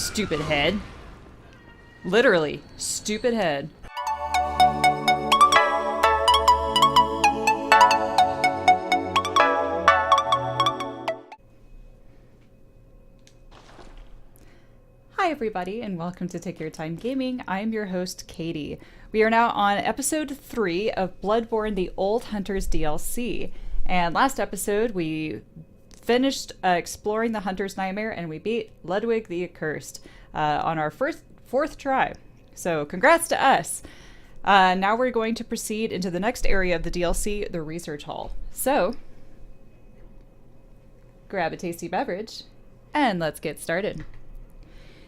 stupid head. Literally, stupid head. Hi everybody, and welcome to Take Your Time Gaming. I'm your host, Katie. We are now on episode 3 of Bloodborne: The Old Hunters DLC. And last episode, we finished exploring the Hunter's Nightmare, and we beat Ludwig the Accursed on our fourth try. So congrats to us. Now we're going to proceed into the next area of the DLC, the Research Hall. So, grab a tasty beverage, and let's get started.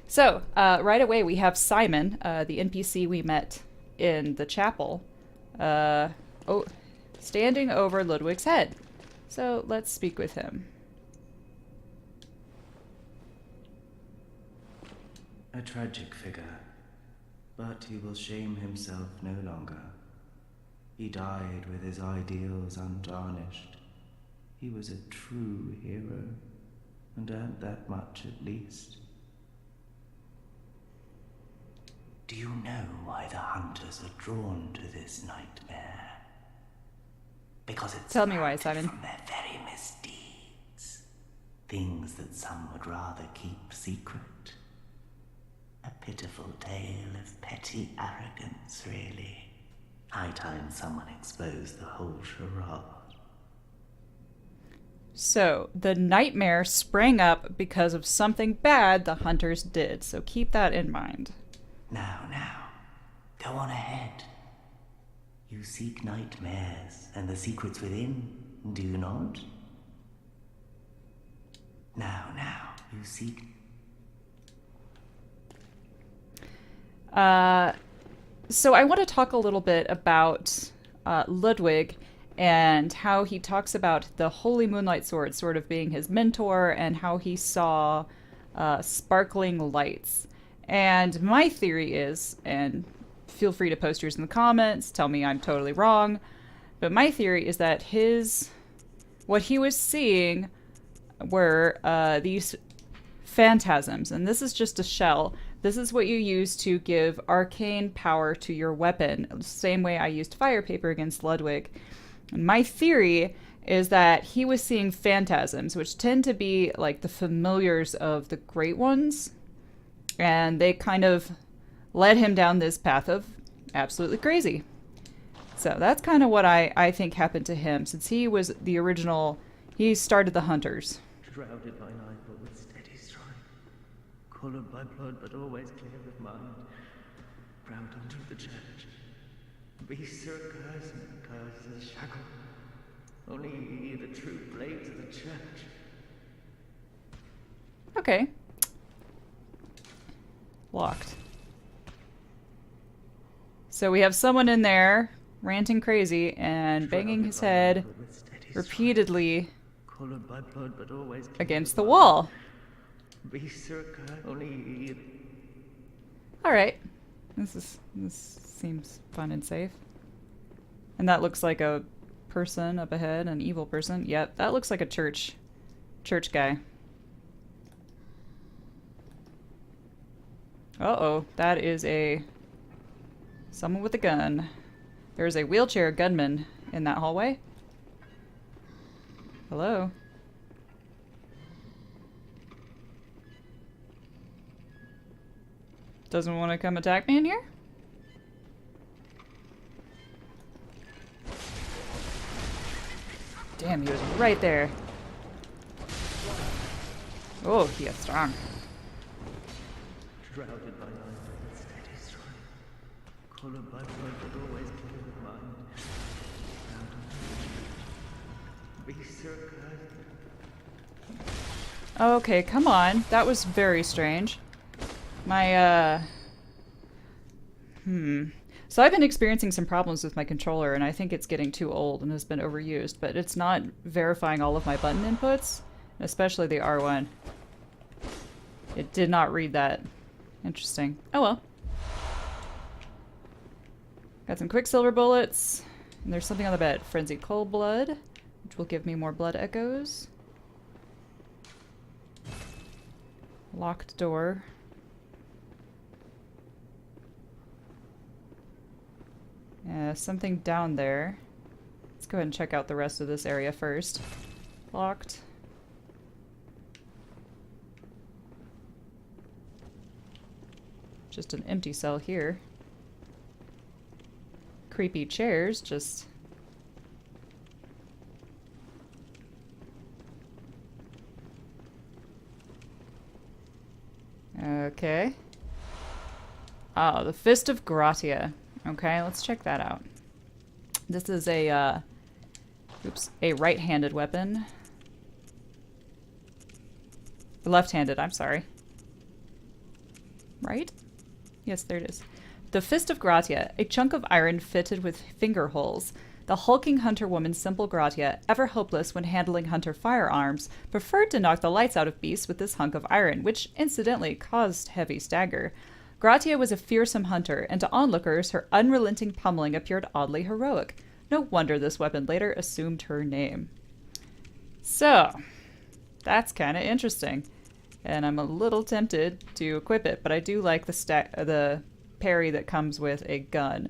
So, right away we have Simon, the NPC we met in the chapel, standing over Ludwig's head. So, let's speak with him. A tragic figure, but he will shame himself no longer. He died with his ideals untarnished. He was a true hero, and earned that much at least. Do you know why the hunters are drawn to this nightmare? Because it's Tell me why, Simon. from their very misdeeds. Things that some would rather keep secret. A pitiful tale of petty arrogance, really. High time someone exposed the whole charade. So, the nightmare sprang up because of something bad the hunters did, so keep that in mind. Now, go on ahead. You seek nightmares and the secrets within, do you not? Now, you seek... So I want to talk a little bit about Ludwig and how he talks about the Holy Moonlight Sword sort of being his mentor and how he saw sparkling lights. And my theory is, and feel free to post yours in the comments, tell me I'm totally wrong, but my theory is that what he was seeing were these phantasms, and this is just a shell. This is what you use to give arcane power to your weapon, the same way I used fire paper against Ludwig. And my theory is that he was seeing phantasms, which tend to be like the familiars of the Great Ones, and they kind of led him down this path of absolutely crazy. So that's kind of what I think happened to him, since he was the original, he started the Hunters. Shrouded by night, but with steady stride. Colored by blood, but always clear of mind. Proud unto the church. Beasts are a curse, and a curse is a shackle. Only ye, the true blades of the church. Okay. Locked. So we have someone in there ranting crazy and banging his head repeatedly against the wall. Alright. This seems fun and safe. And that looks like a person up ahead, an evil person. Yep, that looks like a church guy. Uh-oh, that is someone with a gun. There's a wheelchair gunman in that hallway. Hello? Doesn't want to come attack me in here? Damn, he was right there. Oh, he is strong. Shrouded by night, but steady stride. Colored by blood, but always clear of mind. Proud unto the church. Beasts are a curse. Okay, come on. That was very strange. So I've been experiencing some problems with my controller, and I think it's getting too old and has been overused, but it's not verifying all of my button inputs, especially the R1. It did not read that. Interesting. Oh well. Got some Quicksilver bullets, and there's something on the bed. Frenzied Cold Blood, which will give me more blood echoes. Locked door. Something down there. Let's go ahead and check out the rest of this area first. Locked. Just an empty cell here. Creepy chairs, just... Okay. Oh, the Fist of Gratia. Okay, let's check that out. This is a, a right-handed weapon. Left-handed, I'm sorry. Right? Yes, there it is. The Fist of Gratia, a chunk of iron fitted with finger holes. The hulking hunter woman Simple Gratia, ever hopeless when handling hunter firearms, preferred to knock the lights out of beasts with this hunk of iron, which incidentally caused heavy stagger. Gratia was a fearsome hunter, and to onlookers, her unrelenting pummeling appeared oddly heroic. No wonder this weapon later assumed her name. So, that's kind of interesting. And I'm a little tempted to equip it, but I do like the parry that comes with a gun.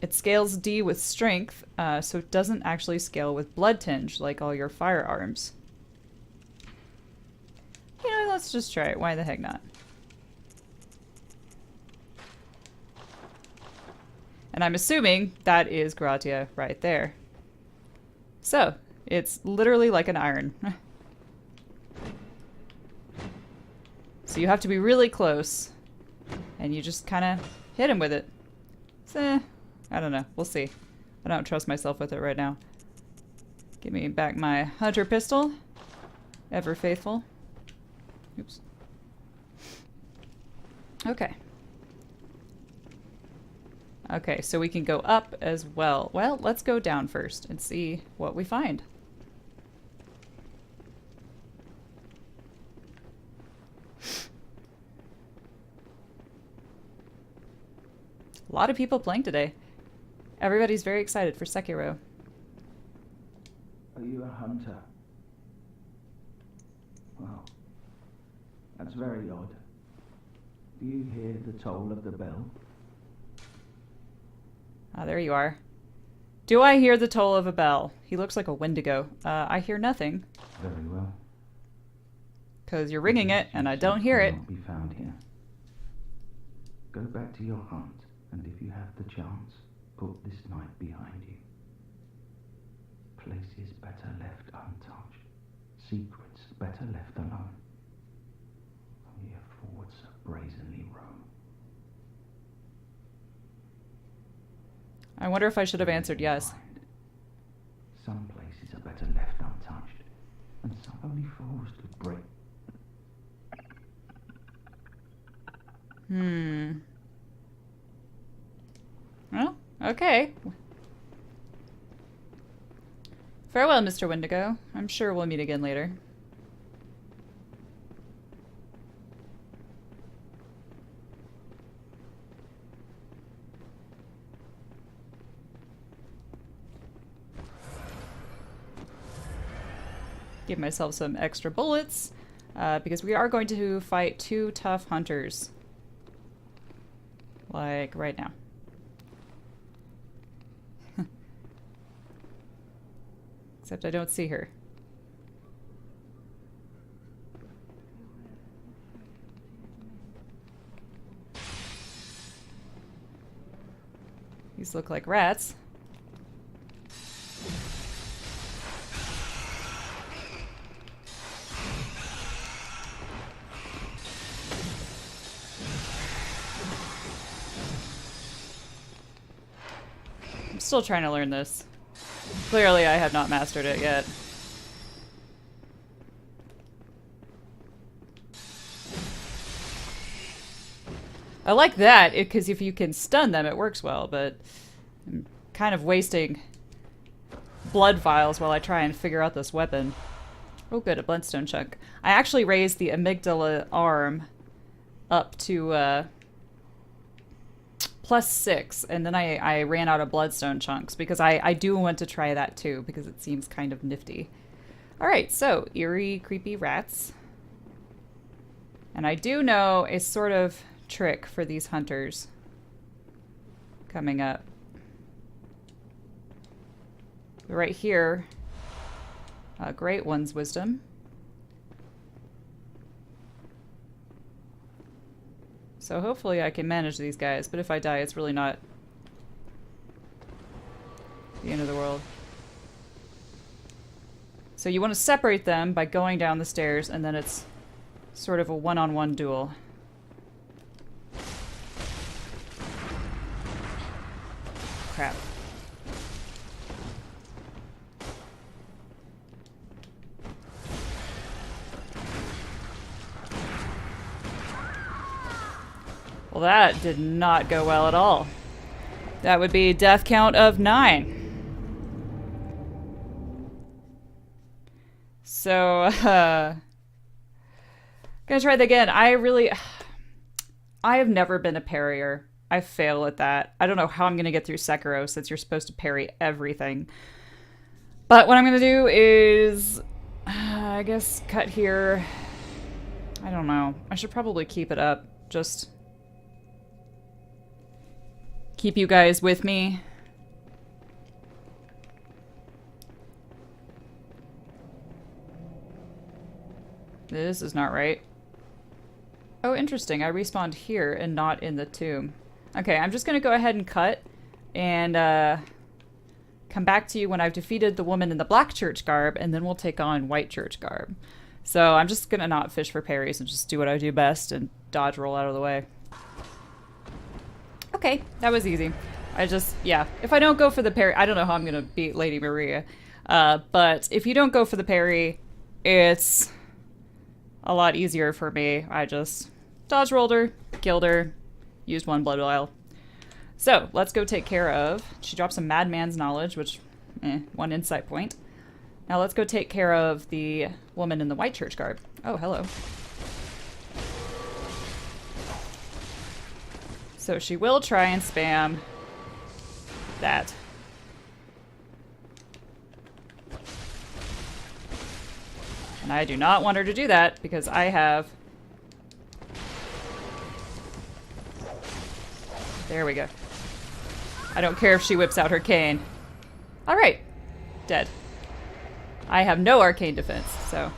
It scales D with strength, so it doesn't actually scale with blood tinge like all your firearms. You know, let's just try it. Why the heck not? And I'm assuming that is Gratia right there. So, it's literally like an iron. So you have to be really close, and you just kind of hit him with it. So, I don't know. We'll see. I don't trust myself with it right now. Give me back my hunter pistol. Ever faithful. Oops. Okay. Okay, so we can go up as well. Well, let's go down first and see what we find. A lot of people playing today. Everybody's very excited for Sekiro. Are you a hunter? Well, that's very odd. Do you hear the toll of the bell? Ah, there you are. Do I hear the toll of a bell? He looks like a Wendigo. I hear nothing. Very well. Because you're ringing it, and I don't hear it. Cannot be found here. Go back to your hunt, and if you have the chance, put this night behind you. Places better left untouched. Secrets better left alone. Only a forward so brazenly roam. I wonder if I should have answered yes. Some places are better left untouched, and some only fools could break. Well, okay. Farewell, Mr. Wendigo. I'm sure we'll meet again later. Give myself some extra bullets, because we are going to fight 2 tough hunters. Like right now. Except I don't see her. These look like rats. I'm still trying to learn this. Clearly, I have not mastered it yet. I like that, because if you can stun them, it works well, but I'm kind of wasting blood vials while I try and figure out this weapon. Oh good, a bloodstone chunk. I actually raised the amygdala arm up to +6, and then I ran out of bloodstone chunks, because I do want to try that too, because it seems kind of nifty. Alright, so, eerie, creepy rats. And I do know a sort of trick for these hunters coming up. Right here, Great One's wisdom. So hopefully I can manage these guys, but if I die, it's really not the end of the world. So you want to separate them by going down the stairs, and then it's sort of a one-on-one duel. Crap. Well, that did not go well at all. That would be death count of 9. So, gonna try that again. I have never been a parrier. I fail at that. I don't know how I'm gonna get through Sekiro since you're supposed to parry everything. But what I'm gonna do is, I guess, cut here. I don't know. I should probably keep it up. Just keep you guys with me. This is not right. Oh, interesting. I respawned here and not in the tomb. Okay, I'm just gonna go ahead and cut and come back to you when I've defeated the woman in the black church garb, and then we'll take on white church garb. So I'm just gonna not fish for parries and just do what I do best and dodge roll out of the way. Okay, that was easy. Yeah, if I don't go for the parry, I don't know how I'm gonna beat Lady Maria. But if you don't go for the parry, it's a lot easier for me. I just dodge rolled her, killed her, used 1 blood vial. So, let's go take care of... She dropped some madman's knowledge, which, 1 insight point. Now let's go take care of the woman in the white church garb. Oh, hello. So she will try and spam that. And I do not want her to do that because I have... There we go. I don't care if she whips out her cane. Alright. Dead. I have no arcane defense, so...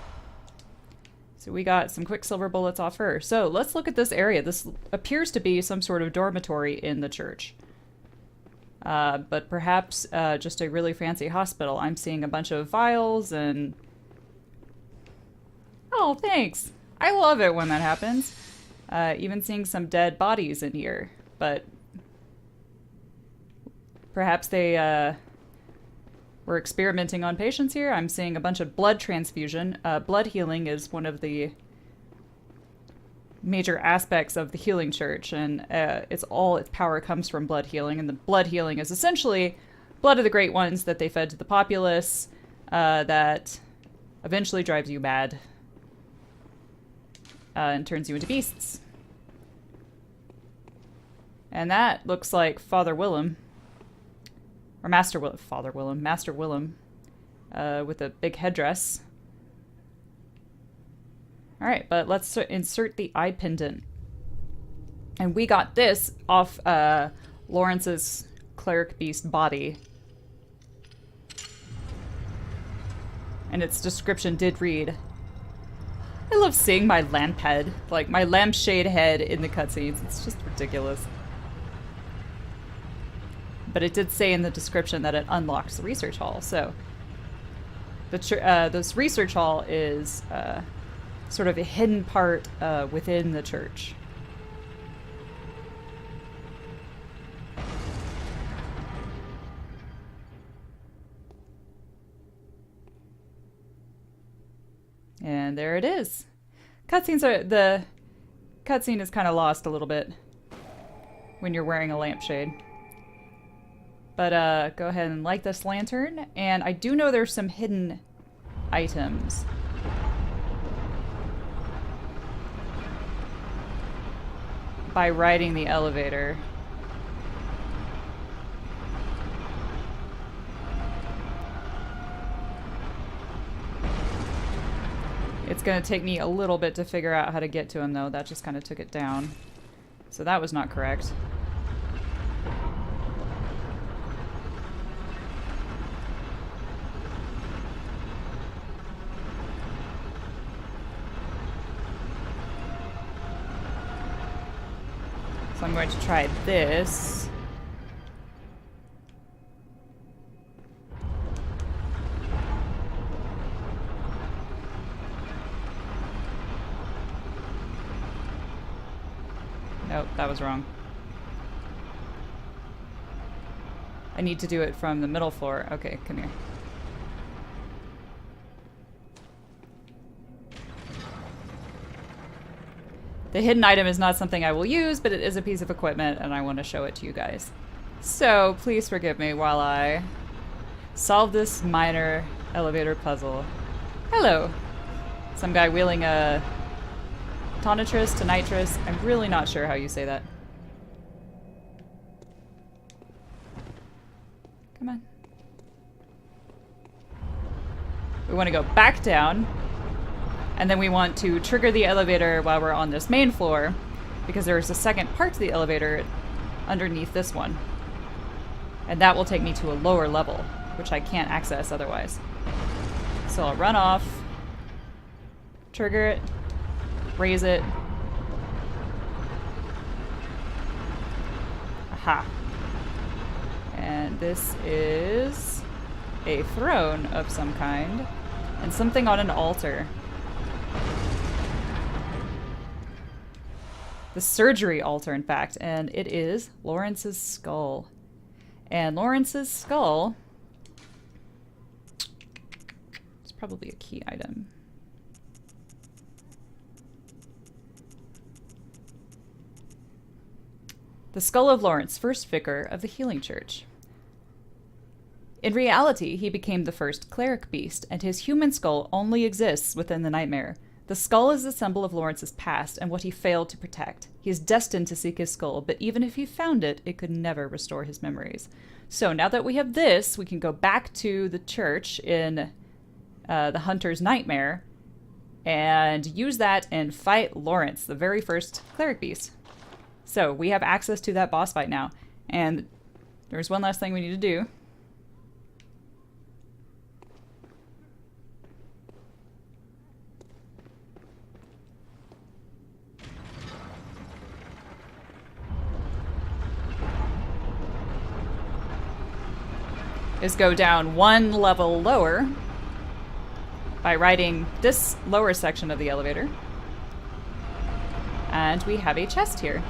So we got some quicksilver bullets off her. So let's look at this area. This appears to be some sort of dormitory in the church. But perhaps just a really fancy hospital. I'm seeing a bunch of vials and... Oh, thanks. I love it when that happens. Even seeing some dead bodies in here. But perhaps they were experimenting on patients here. I'm seeing a bunch of blood transfusion. Blood healing is one of the major aspects of the healing church, and its power comes from blood healing, and the blood healing is essentially blood of the great ones that they fed to the populace that eventually drives you mad and turns you into beasts. And that looks like Father Willem. Or Master Willem. Father Willem. Master Willem. With a big headdress. Alright, but let's insert the eye pendant. And we got this off Lawrence's cleric beast body. And its description did read, I love seeing my lamp head, like my lampshade head in the cutscenes. It's just ridiculous. But it did say in the description that it unlocks the research hall, so this research hall is sort of a hidden part within the church. And there it is. The cutscene is kind of lost a little bit when you're wearing a lampshade. But go ahead and light this lantern, and I do know there's some hidden items. By riding the elevator. It's gonna take me a little bit to figure out how to get to him, though. That just kind of took it down. So that was not correct. So I'm going to try this. Nope, that was wrong. I need to do it from the middle floor. Okay, come here. The hidden item is not something I will use, but it is a piece of equipment, and I want to show it to you guys. So, please forgive me while I solve this minor elevator puzzle. Hello! Some guy wheeling a tonitrus to nitrous. I'm really not sure how you say that. Come on. We want to go back down. And then we want to trigger the elevator while we're on this main floor, because there's a second part to the elevator underneath this one. And that will take me to a lower level, which I can't access otherwise. So I'll run off, trigger it, raise it. Aha. And this is a throne of some kind, and something on an altar. The surgery altar, in fact, and it is Lawrence's skull. And Lawrence's skull is probably a key item. The skull of Lawrence, first vicar of the Healing Church. In reality, he became the first cleric beast, and his human skull only exists within the nightmare. The skull is a symbol of Lawrence's past and what he failed to protect. He is destined to seek his skull, but even if he found it, it could never restore his memories. So now that we have this, we can go back to the church in the Hunter's Nightmare and use that and fight Lawrence, the very first cleric beast. So we have access to that boss fight now. And there's one last thing we need to do. Is go down one level lower by riding this lower section of the elevator. And we have a chest here.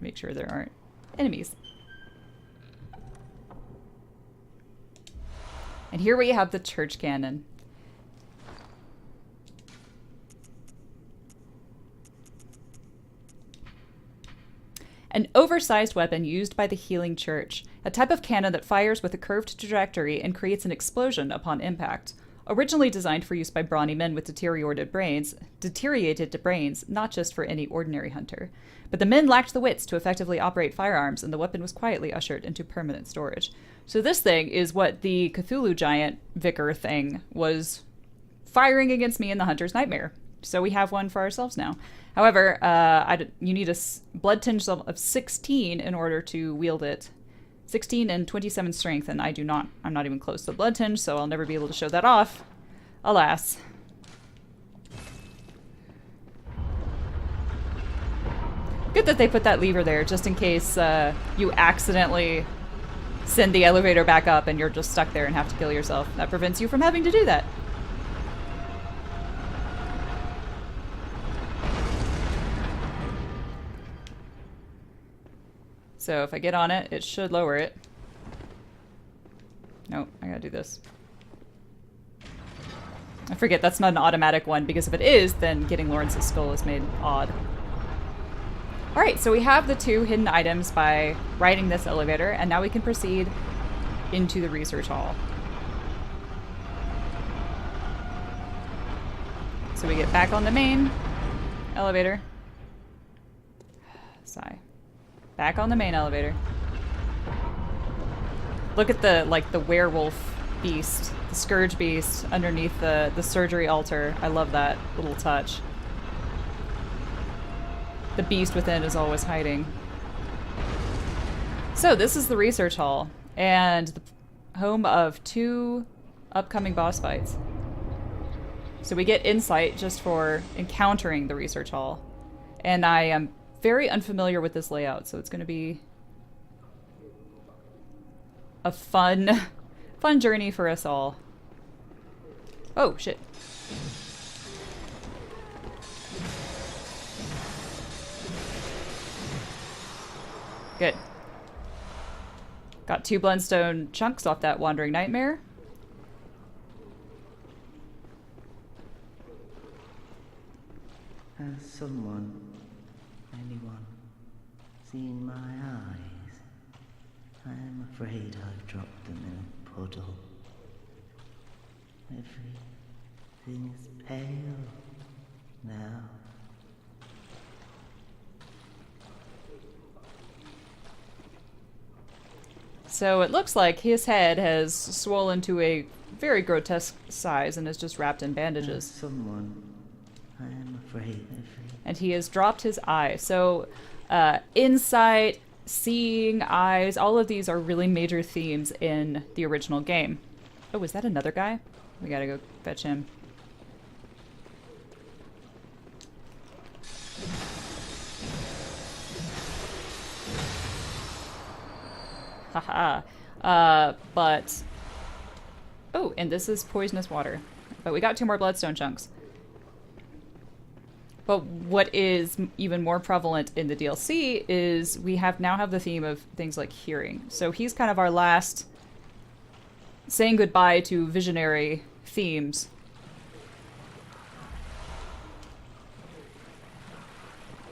Make sure there aren't enemies. And here we have the church cannon. An oversized weapon used by the Healing Church, a type of cannon that fires with a curved trajectory and creates an explosion upon impact. Originally designed for use by brawny men with deteriorated brains, not just for any ordinary hunter. But the men lacked the wits to effectively operate firearms, and the weapon was quietly ushered into permanent storage. So this thing is what the Cthulhu giant vicar thing was firing against me in the Hunter's Nightmare. So we have one for ourselves now. However, you need a blood tinge of 16 in order to wield it. 16 and 27 strength, and I do not. I'm not even close to blood tinge, so I'll never be able to show that off. Alas. Good that they put that lever there, just in case you accidentally send the elevator back up and you're just stuck there and have to kill yourself. That prevents you from having to do that. So if I get on it, it should lower it. Nope, I gotta do this. I forget that's not an automatic one, because if it is, then getting Lawrence's skull is made odd. Alright, so we have the two hidden items by riding this elevator, and now we can proceed into the research hall. So we get back on the main elevator. Sigh. Back on the main elevator. Look at the werewolf beast, the scourge beast underneath the surgery altar. I love that little touch. The beast within is always hiding. So this is the research hall and the home of 2 upcoming boss fights. So we get insight just for encountering the research hall. And I am very unfamiliar with this layout, so it's going to be a fun journey for us all. Oh, shit. Good. Got 2 Bloodstone chunks off that Wandering Nightmare. Has someone, anyone, seen my eyes? I am afraid I've dropped them in a puddle. Everything is pale now. So it looks like his head has swollen to a very grotesque size and is just wrapped in bandages. Someone, I am afraid. And he has dropped his eye. So insight, seeing, eyes, all of these are really major themes in the original game. Oh, is that another guy? We gotta go fetch him. Haha. But... Oh, and this is poisonous water. But we got 2 more bloodstone chunks. But what is even more prevalent in the DLC is we now have the theme of things like hearing. So he's kind of our last saying goodbye to visionary themes.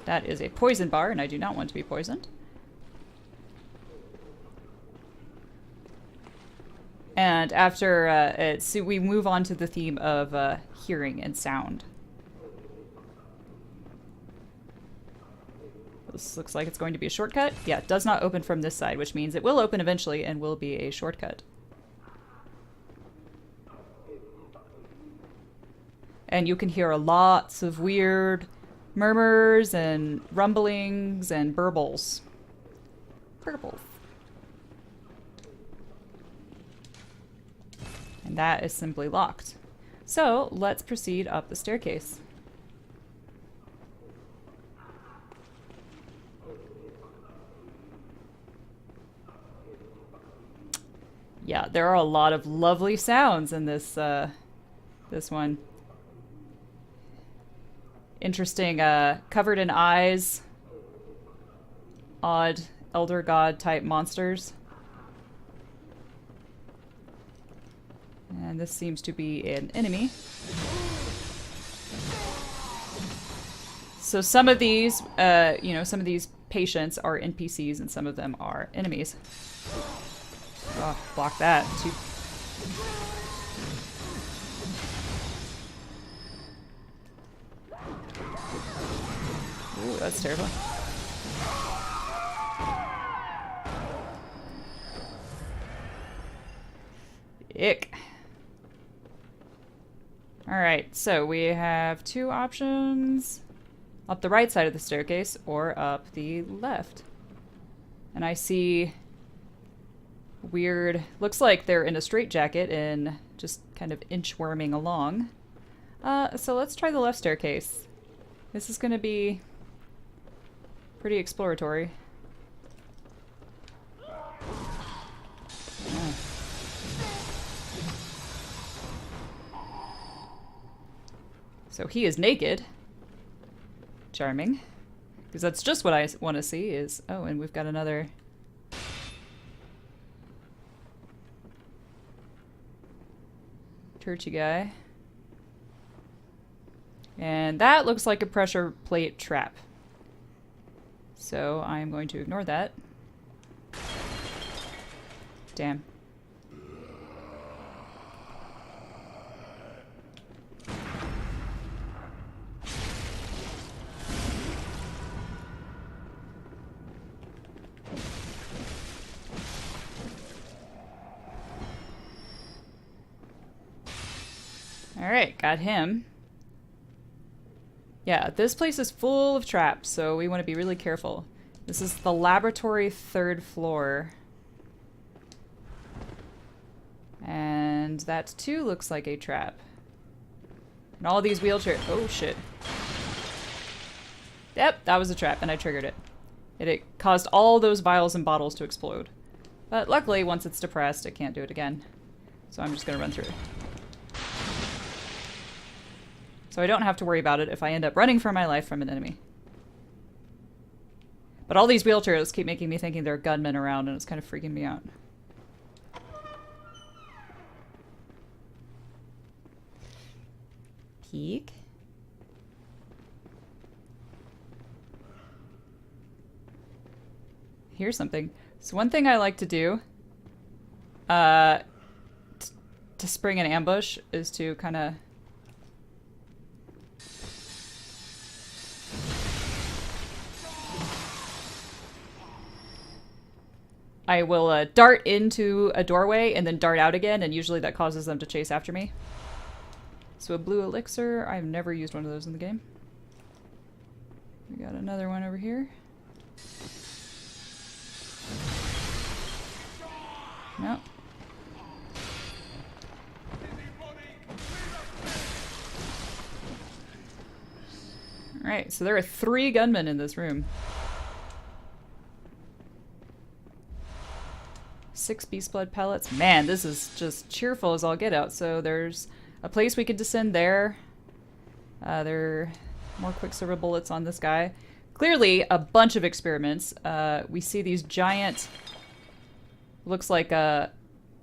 That is a poison bar, and I do not want to be poisoned. And after so we move on to the theme of hearing and sound. This looks like it's going to be a shortcut. Yeah, it does not open from this side, which means it will open eventually and will be a shortcut. And you can hear lots of weird murmurs and rumblings and burbles. Burbles. And that is simply locked. So let's proceed up the staircase. Yeah, there are a lot of lovely sounds in this this one. Interesting, covered in eyes, odd elder god type monsters. And this seems to be an enemy. So some of these, you know, some of these patients are NPCs and some of them are enemies. Oh, block that. Ooh, that's terrible. Ick. Alright, so we have 2 options. Up the right side of the staircase or up the left. And I see weird... Looks like they're in a straitjacket and just kind of inchworming along. So let's try the left staircase. This is going to be pretty exploratory. Oh. So he is naked. Charming. Because that's just what I want to see is... Oh, and we've got another... churchy guy. And that looks like a pressure plate trap. So I'm going to ignore that. Damn. Alright, got him. Yeah, this place is full of traps, so we want to be really careful. This is the laboratory 3rd floor. And that too looks like a trap. And all these wheelchairs. Oh, shit. Yep, that was a trap, and I triggered it. It caused all those vials and bottles to explode. But luckily, once it's depressed, it can't do it again. So I'm just gonna run through. So I don't have to worry about it if I end up running for my life from an enemy. But all these wheelchairs keep making me thinking there are gunmen around, and it's kind of freaking me out. Peek. Here's something. So one thing I like to do to spring an ambush is to kind of I will dart into a doorway and then dart out again, and usually that causes them to chase after me. So a blue elixir, I've never used one of those in the game. We got another one over here. No. Alright, so there are 3 gunmen in this room. 6 beast blood pellets. Man, this is just cheerful as all get out. So there's a place we could descend there. There are more quicksilver bullets on this guy. Clearly a bunch of experiments. We see these giant... Looks like a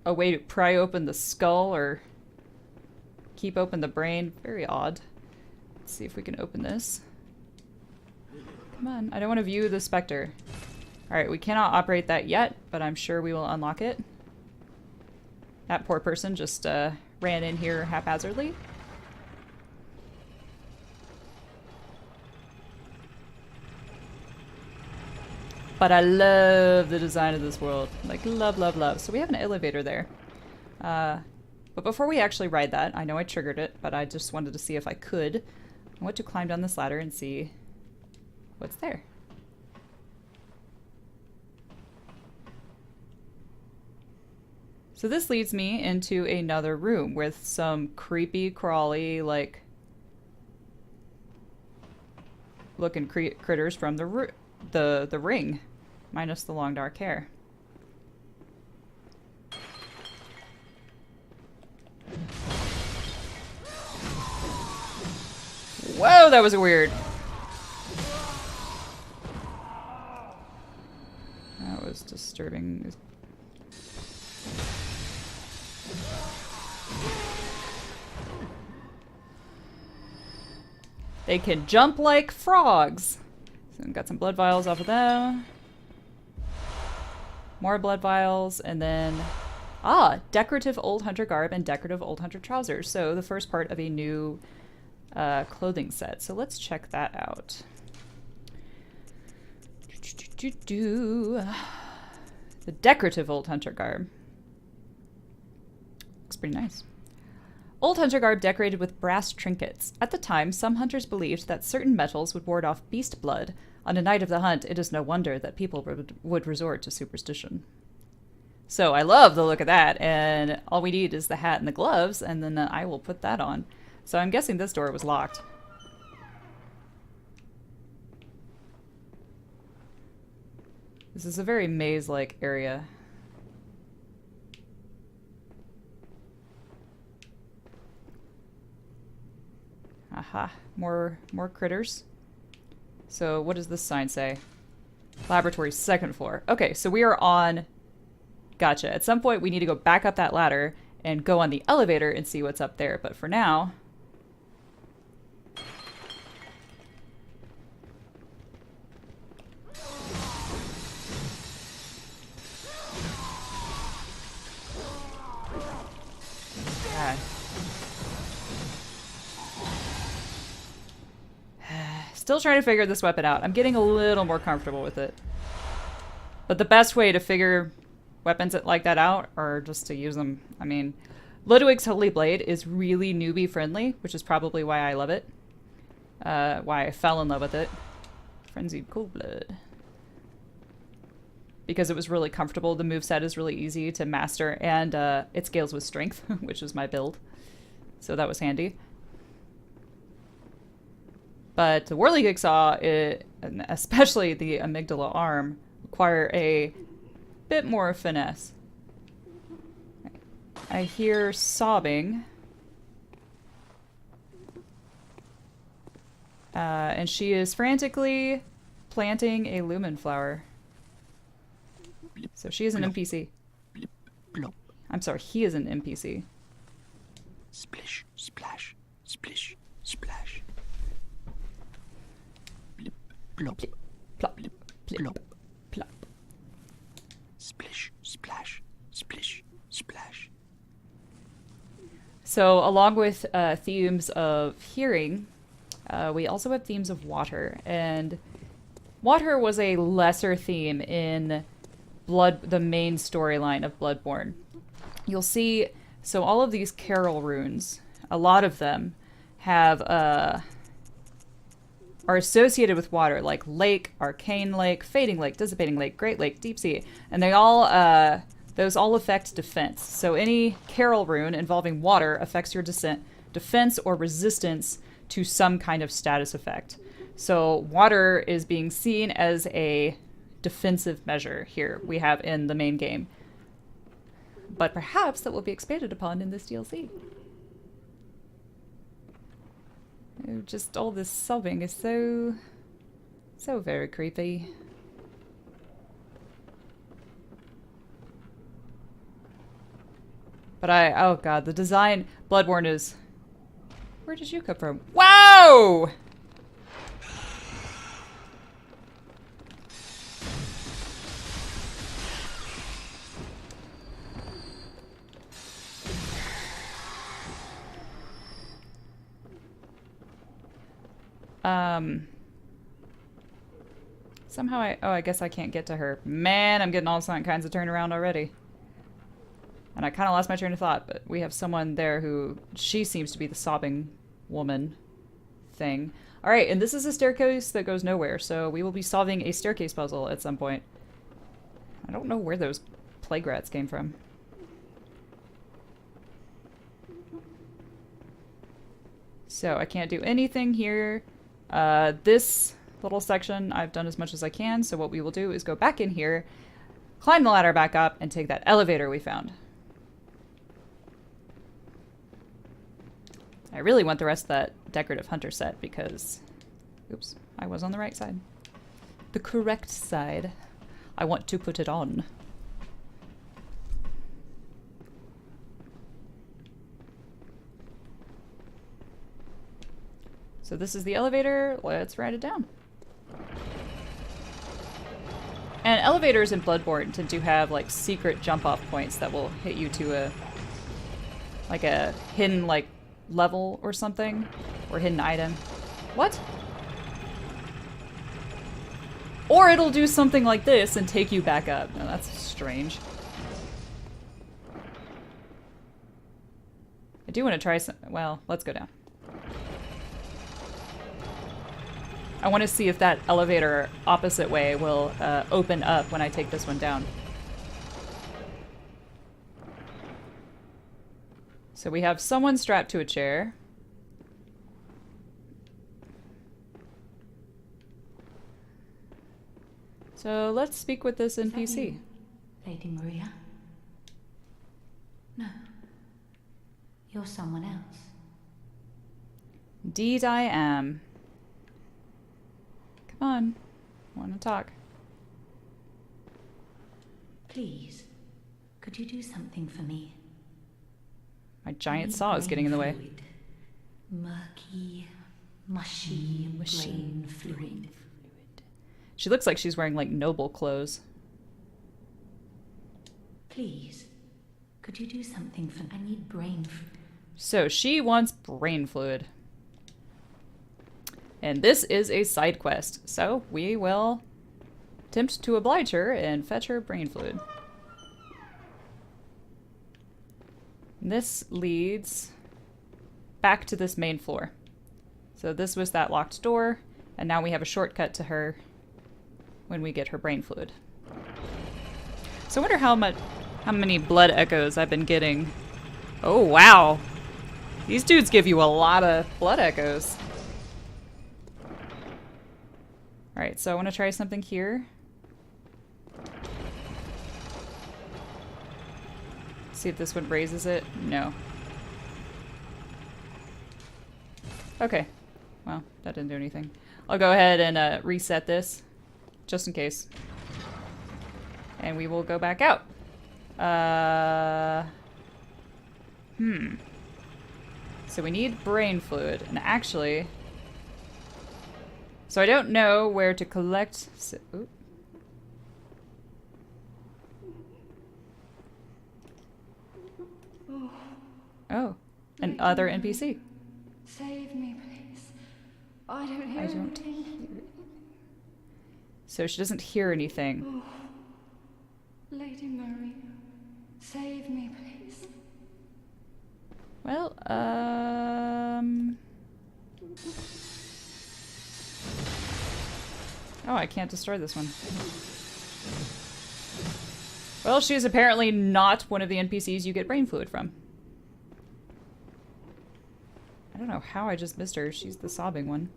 way to pry open the skull or keep open the brain. Very odd. Let's see if we can open this. Come on, I don't want to view the specter. Alright, we cannot operate that yet, but I'm sure we will unlock it. That poor person just ran in here haphazardly. But I love the design of this world. Like, love, love, love. So we have an elevator there. But before we actually ride that, I know I triggered it, but I just wanted to see if I could. I want to climb down this ladder and see what's there. So this leads me into another room with some creepy, crawly, like, looking critters from the ring, minus the long dark hair. Whoa, that was weird. That was disturbing. They can jump like frogs. So we've got some blood vials off of them. More blood vials, and then... Ah! Decorative old hunter garb and decorative old hunter trousers. So the first part of a new clothing set. So let's check that out. The decorative old hunter garb. Looks pretty nice. Old hunter garb decorated with brass trinkets. At the time, some hunters believed that certain metals would ward off beast blood. On a night of the hunt, it is no wonder that people would resort to superstition. So I love the look of that, and all we need is the hat and the gloves, and then I will put that on. So I'm guessing this door was locked. This is a very maze-like area. Aha, more critters. So what does this sign say? Laboratory, 2nd floor. Okay, so we are on... Gotcha. At some point we need to go back up that ladder and go on the elevator and see what's up there. But for now... God. Still trying to figure this weapon out. I'm getting a little more comfortable with it. But the best way to figure weapons like that out are just to use them. I mean, Ludwig's Holy Blade is really newbie friendly, which is probably why I love it. Why I fell in love with it. Frenzied Cold Blood. Because it was really comfortable. The moveset is really easy to master, and it scales with strength, which is my build. So that was handy. But the whirligig saw, and especially the amygdala arm, require a bit more finesse. I hear sobbing. And she is frantically planting a lumen flower. So she is an NPC. I'm sorry, he is an NPC. Splish, splash, splish, splash. Blip, plop, Plip, plop, blip, plip, plop. plop. Splish, splash, splish, splash. So along with themes of hearing, we also have themes of water. And water was a lesser theme in the main storyline of Bloodborne. You'll see, so all of these carol runes, a lot of them have are associated with water, like lake, arcane lake, fading lake, dissipating lake, great lake, deep sea, and they all those all affect defense. So any carol rune involving water affects your defense or resistance to some kind of status effect. So water is being seen as a defensive measure here we have in the main game. But perhaps that will be expanded upon in this DLC. Just all this sobbing is so very creepy. But oh god, the design, Bloodborne is... Where did you come from? Wow! Somehow I guess I can't get to her. Man, I'm getting all kinds of turnaround already. And I kind of lost my train of thought, but we have someone there who, she seems to be the sobbing woman thing. Alright, and this is a staircase that goes nowhere, so we will be solving a staircase puzzle at some point. I don't know where those plague rats came from. So I can't do anything here. This little section I've done as much as I can, so what we will do is go back in here, climb the ladder back up, and take that elevator we found. I really want the rest of that decorative hunter set because, oops, I was on the right side. The correct side. I want to put it on. So this is the elevator. Let's write it down. And elevators in Bloodborne tend to have like secret jump off points that will hit you to a hidden like level or something, or hidden item. What? Or it'll do something like this and take you back up. No, that's strange. I do want to try some, well, let's go down. I want to see if that elevator opposite way will open up when I take this one down. So we have someone strapped to a chair. So let's speak with this NPC. Lady Maria? No. You're someone else. Indeed I am. Come on. I want to talk. Please, could you do something for me? My giant saw is getting in the way. Fluid. Murky, mushy brain fluid. She looks like she's wearing like noble clothes. Please, could you do something for me? I need brain fluid. So she wants brain fluid. And this is a side quest, so we will attempt to oblige her and fetch her brain fluid. This leads back to this main floor. So this was that locked door, and now we have a shortcut to her when we get her brain fluid. So I wonder how many blood echoes I've been getting. Oh wow! These dudes give you a lot of blood echoes. Alright, so I want to try something here. See if this one raises it. No. Okay. Well, that didn't do anything. I'll go ahead and reset this, just in case. And we will go back out. So we need brain fluid, and actually... So I don't know where to collect... Oop. Oh, an other NPC. Save me, please. I don't hear anything. So she doesn't hear anything. Oh. Lady Mary, save me, please. Well, Oh, I can't destroy this one. Well, she is apparently not one of the NPCs you get brain fluid from. I don't know how I just missed her. She's the sobbing one.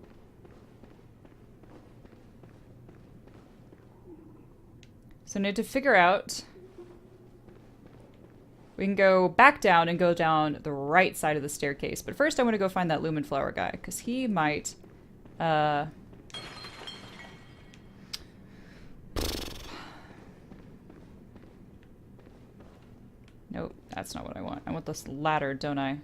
So I need to figure out... We can go back down and go down the right side of the staircase. But first I want to go find that Lumen Flower guy, because he might... Nope, that's not what I want. I want this ladder, don't I?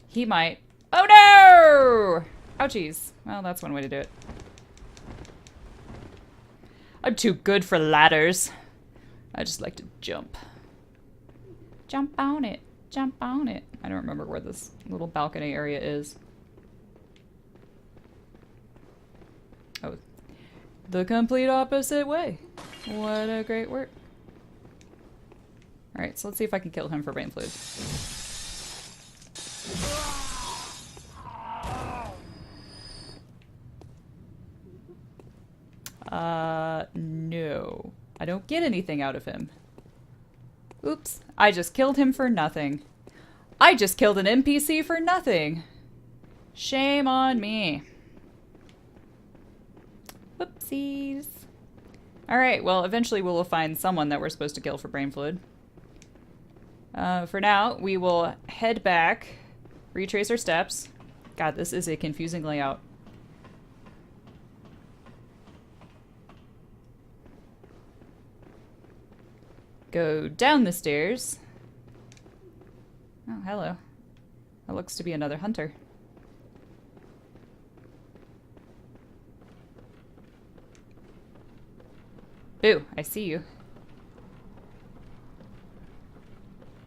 He might... Oh no! Ouchies. Well, that's one way to do it. I'm too good for ladders. I just like to jump. Jump on it. Jump on it. I don't remember where this little balcony area is. Oh. The complete opposite way. What a great work. Alright, so let's see if I can kill him for brain fluid. No. I don't get anything out of him. Oops. I just killed him for nothing. I just killed an NPC for nothing. Shame on me. Whoopsies. Alright, well, eventually we will find someone that we're supposed to kill for brain fluid. For now, we will head back, retrace our steps. God, this is a confusing layout. Go down the stairs. Oh, hello. That looks to be another hunter. Boo, I see you.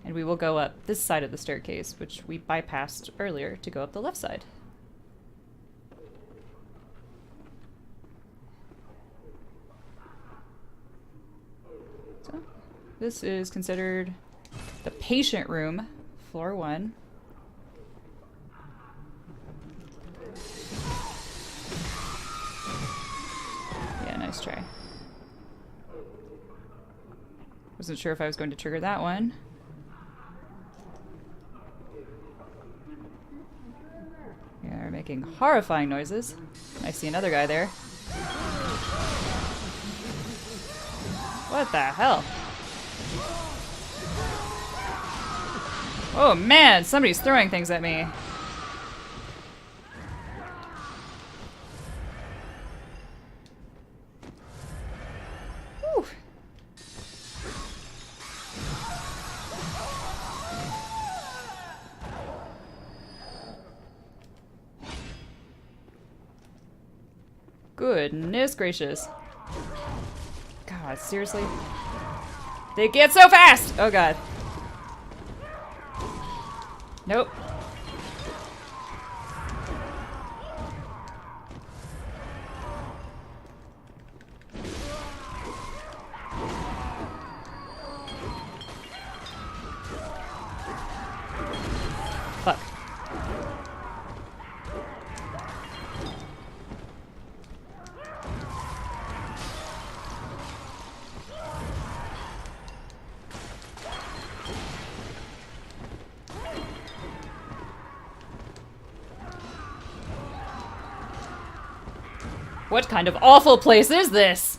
And we will go up this side of the staircase, which we bypassed earlier to go up the left side. So, this is considered the patient room, floor 1. Yeah, nice try. Wasn't sure if I was going to trigger that one. Yeah, they're making horrifying noises. I see another guy there. What the hell? Oh man, somebody's throwing things at me. Whew. Goodness gracious. God, seriously? They get so fast! Oh god. Nope. Fuck. What kind of awful place is this?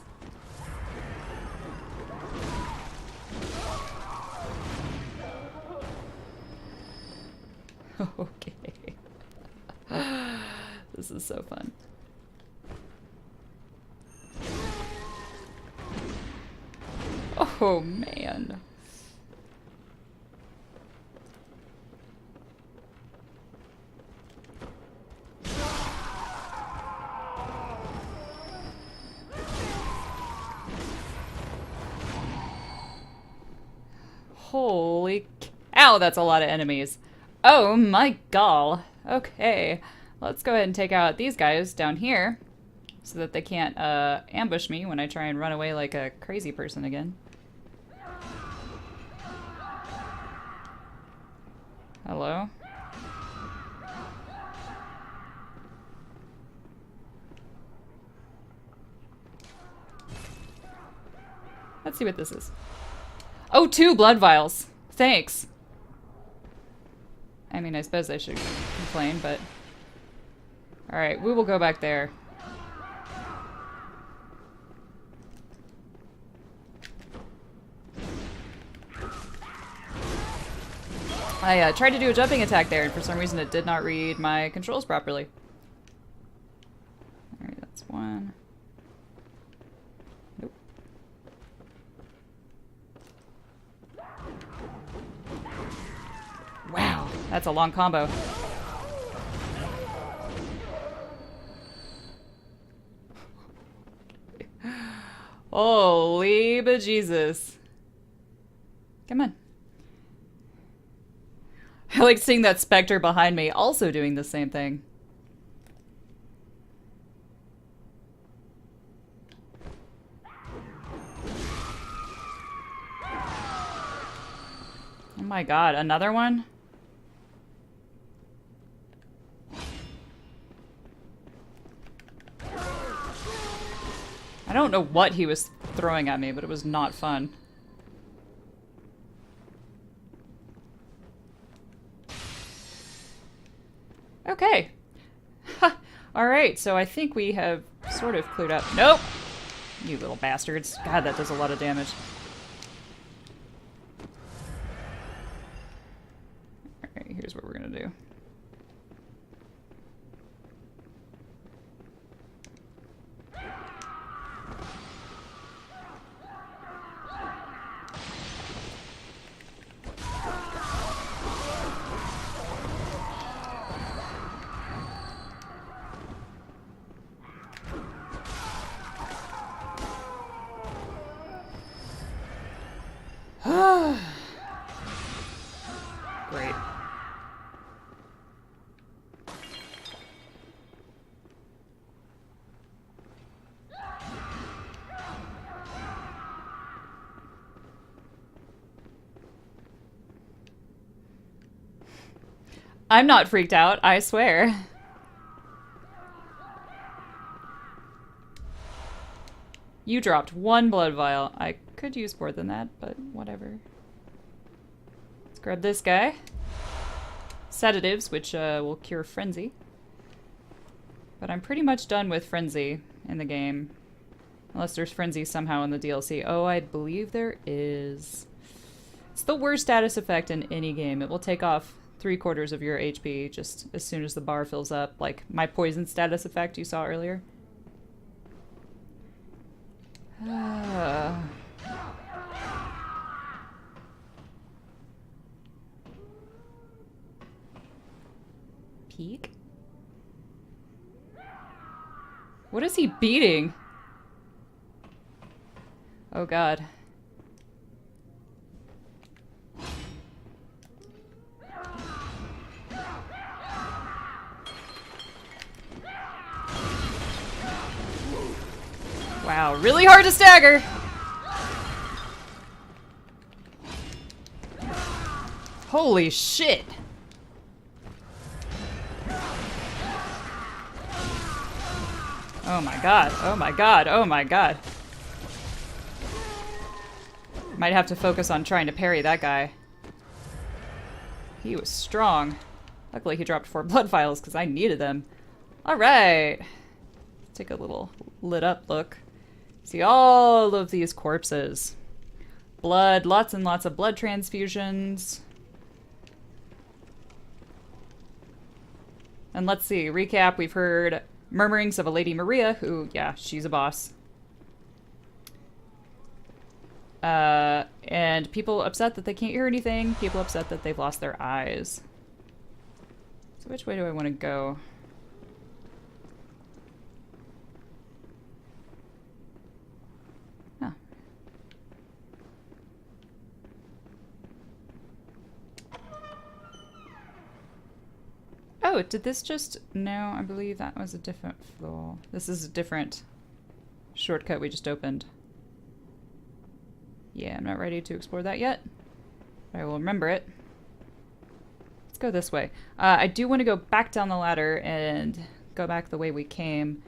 Okay. This is so fun. Oh, man. Holy cow, that's a lot of enemies. Oh my gall. Okay, let's go ahead and take out these guys down here so that they can't ambush me when I try and run away like a crazy person again. Hello? Let's see what this is. Oh, 2 blood vials. Thanks. I mean, I suppose I should complain, but... Alright, we will go back there. I tried to do a jumping attack there, and for some reason it did not read my controls properly. Alright, that's 1. Nope. Wow, that's a long combo. Holy bejesus. Come on. I like seeing that specter behind me also doing the same thing. Oh my god, another one? I don't know what he was throwing at me, but it was not fun. Okay. Alright, so I think we have sort of cleared up. Nope! You little bastards. God, that does a lot of damage. Alright, here's what we're gonna do. Great. I'm not freaked out, I swear. You dropped 1 blood vial. I could use more than that, but whatever. Let's grab this guy. Sedatives, which will cure Frenzy. But I'm pretty much done with Frenzy in the game. Unless there's Frenzy somehow in the DLC. Oh, I believe there is. It's the worst status effect in any game. It will take off 3/4 of your HP just as soon as the bar fills up. Like my poison status effect you saw earlier. Peek? What is he beating? Oh god. Wow, really hard to stagger! Holy shit! Oh my god, oh my god, oh my god. Might have to focus on trying to parry that guy. He was strong. Luckily he dropped 4 blood vials because I needed them. Alright. take a little lit up look. See all of these corpses. Blood, lots and lots of blood transfusions. And let's see, recap, we've heard murmurings of a Lady Maria, who, yeah, she's a boss. And people upset that they can't hear anything. People upset that they've lost their eyes. So which way do I want to go? Huh. Oh, did this just... No, I believe that was a different floor. This is a different shortcut we just opened. Yeah, I'm not ready to explore that yet. But I will remember it. Let's go this way. I do want to go back down the ladder and go back the way we came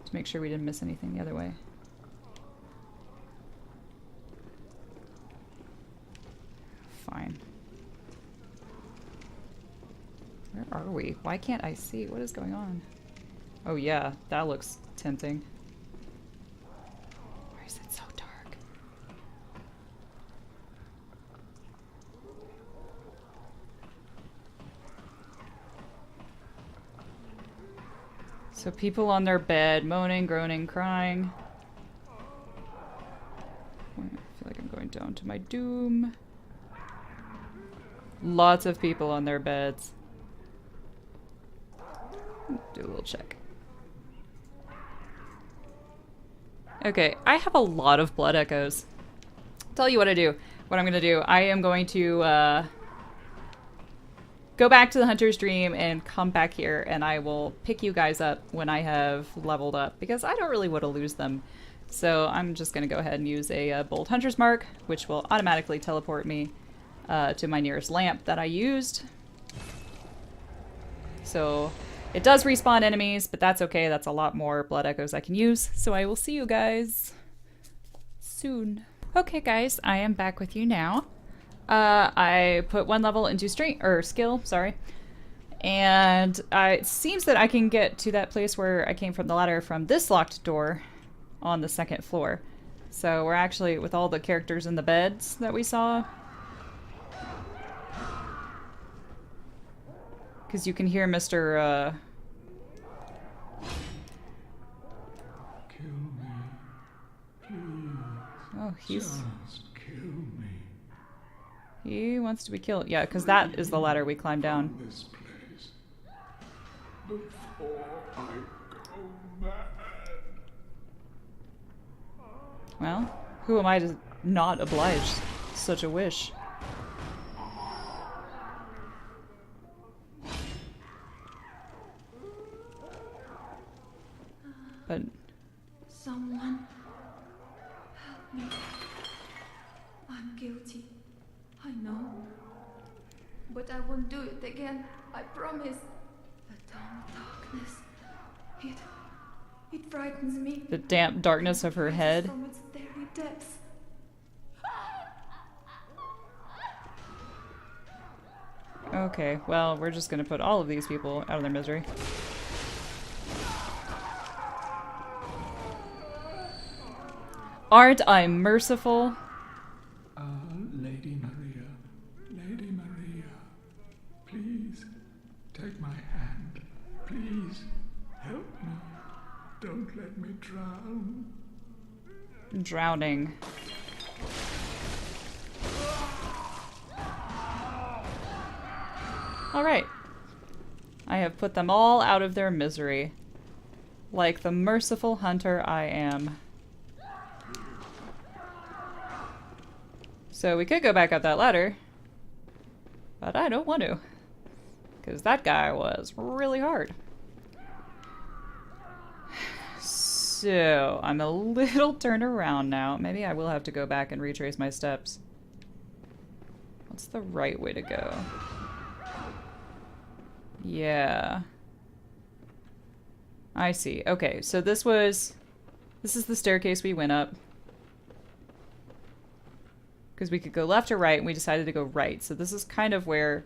to make sure we didn't miss anything the other way. Fine. Where are we? Why can't I see? What is going on? Oh yeah, that looks tempting. Why is it so dark? So people on their bed, moaning, groaning, crying. I feel like I'm going down to my doom. Lots of people on their beds. Do a little check. Okay, I have a lot of blood echoes. Tell you what I do. What I'm gonna do. I am going to go back to the Hunter's Dream and come back here, and I will pick you guys up when I have leveled up, because I don't really want to lose them. So I'm just gonna go ahead and use a Bold Hunter's Mark, which will automatically teleport me to my nearest lamp that I used. So it does respawn enemies, but that's okay. That's a lot more blood echoes I can use. So I will see you guys soon. Okay guys, I am back with you now. I put one level into skill, sorry. And it seems that I can get to that place where I came from the ladder from this locked door on the second floor. So we're actually with all the characters in the beds that we saw. Because you can hear Mr. Kill me, please. Oh, Just kill me. he wants to be killed. Yeah, because that is the ladder we climbed down. From this place before I go mad. Well, who am I to not oblige such a wish? But Someone help me. I'm guilty. I know. But I won't do it again. I promise. The damn darkness. It frightens me. the damp darkness of her head. From its very depths. Okay, well, we're just gonna put all of these people out of their misery. Aren't I merciful? Lady Maria, please take my hand. Please help me. Don't let me drown. Drowning. Alright. I have put them all out of their misery. Like the merciful hunter I am. So we could go back up that ladder. But I don't want to. Because that guy was really hard. So, I'm a little turned around now. Maybe I will have to go back and retrace my steps. What's the right way to go? Yeah. I see. Okay, so this is the staircase we went up. Because we could go left or right, and we decided to go right. So this is kind of where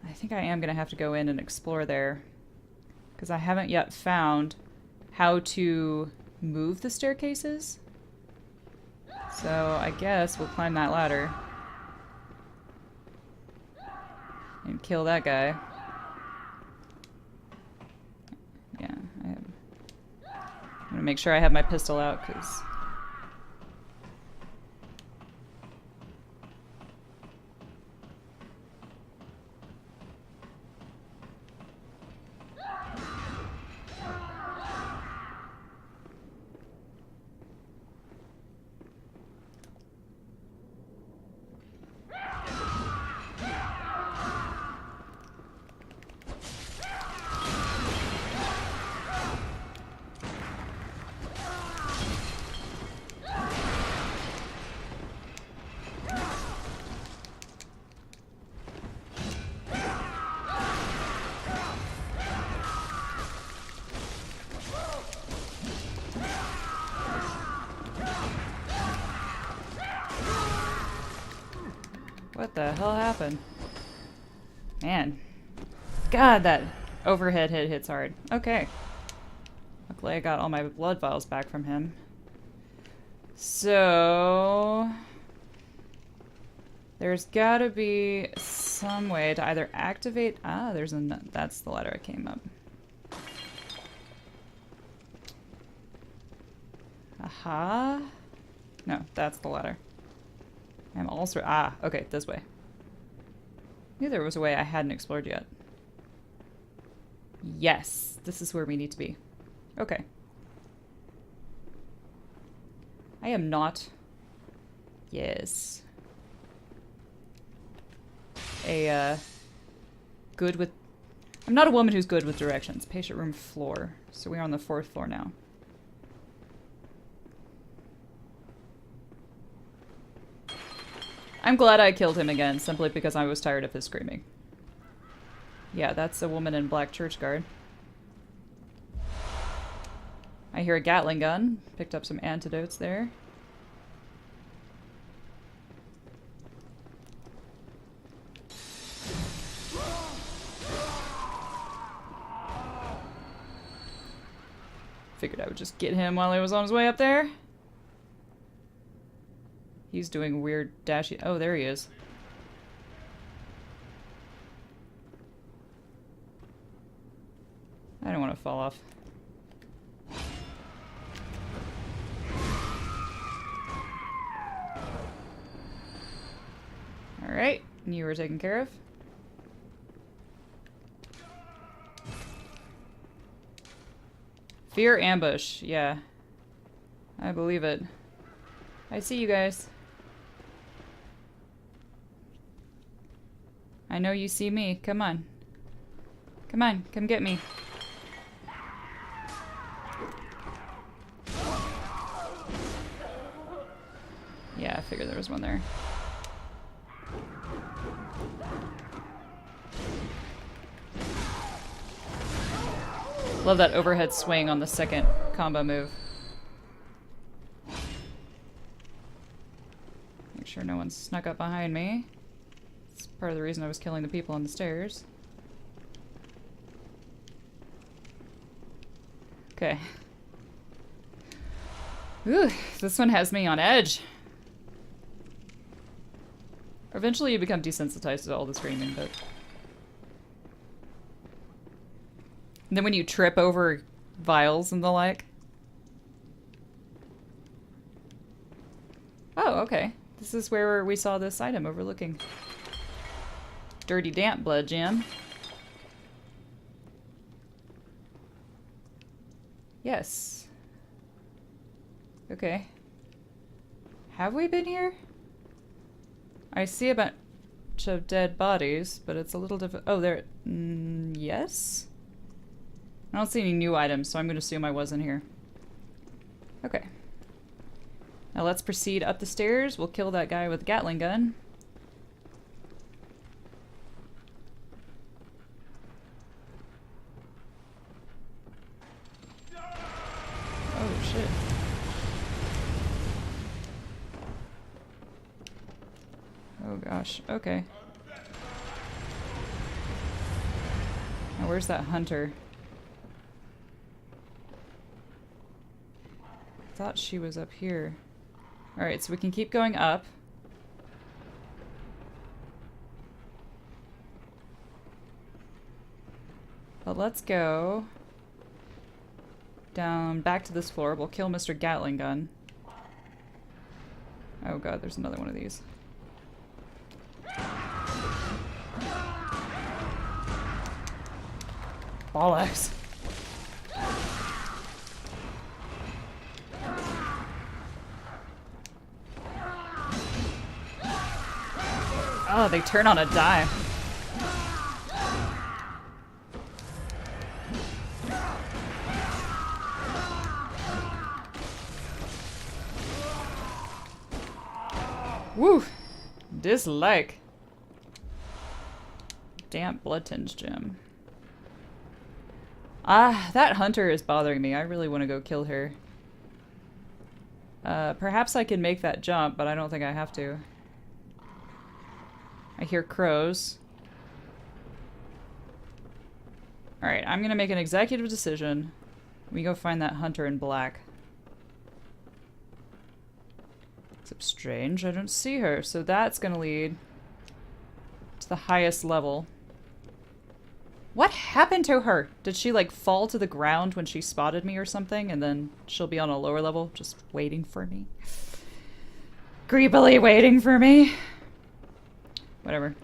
I think I am going to have to go in and explore there. Because I haven't yet found how to move the staircases. So I guess we'll climb that ladder. And kill that guy. Yeah, I'm gonna make sure I have my pistol out, because... What the hell happened? Man. God, that overhead hit hits hard. Okay. Luckily I got all my blood vials back from him. So... there's gotta be some way to either activate... Ah, there's a... that's the ladder I came up. Aha. No, that's the ladder. I'm also... ah, okay, this way. Knew there was a way I hadn't explored yet. Yes, this is where we need to be. Okay. I am not... yes. Good with... I'm not a woman who's good with directions. Patient room floor. So we're on the 4th floor now. I'm glad I killed him again, simply because I was tired of his screaming. Yeah, that's a woman in black church guard. I hear a Gatling gun. Picked up some antidotes there. Figured I would just get him while he was on his way up there. He's doing weird dashy... oh, there he is. I don't want to fall off. Alright, you were taken care of. Fear ambush, yeah. I believe it. I see you guys. I know you see me. Come on. Come on, come get me. Yeah, I figured there was one there. Love that overhead swing on the second combo move. Make sure no one snuck up behind me. It's part of the reason I was killing the people on the stairs. Okay. Ooh, this one has me on edge. Eventually you become desensitized to all the screaming, but... and then when you trip over vials and the like. Oh, okay. This is where we saw this item overlooking. Dirty damp blood gem. Yes. Okay. Have we been here? I see a bunch of dead bodies, but it's a little different. Oh, there. Yes? I don't see any new items, so I'm going to assume I wasn't here. Okay. Now let's proceed up the stairs. We'll kill that guy with the Gatling gun. Oh, shit. Oh, gosh. Okay. Now, where's that hunter? thought she was up here. Alright, so we can keep going up. But let's go down back to this floor. We'll kill Mr. Gatling Gun. Oh god, there's another one of these. Bollocks. Oh, they turn on a dime. Woo! Dislike. Damp blood tinged gem. Ah, that hunter is bothering me. I really want to go kill her. Perhaps I can make that jump, but I don't think I have to. I hear crows. Alright, I'm gonna make an executive decision. We go find that hunter in black. Except strange, I don't see her, so that's gonna lead to the highest level. What happened to her? Did she like fall to the ground when she spotted me or something, and then she'll be on a lower level just waiting for me? Creepily waiting for me. Whatever.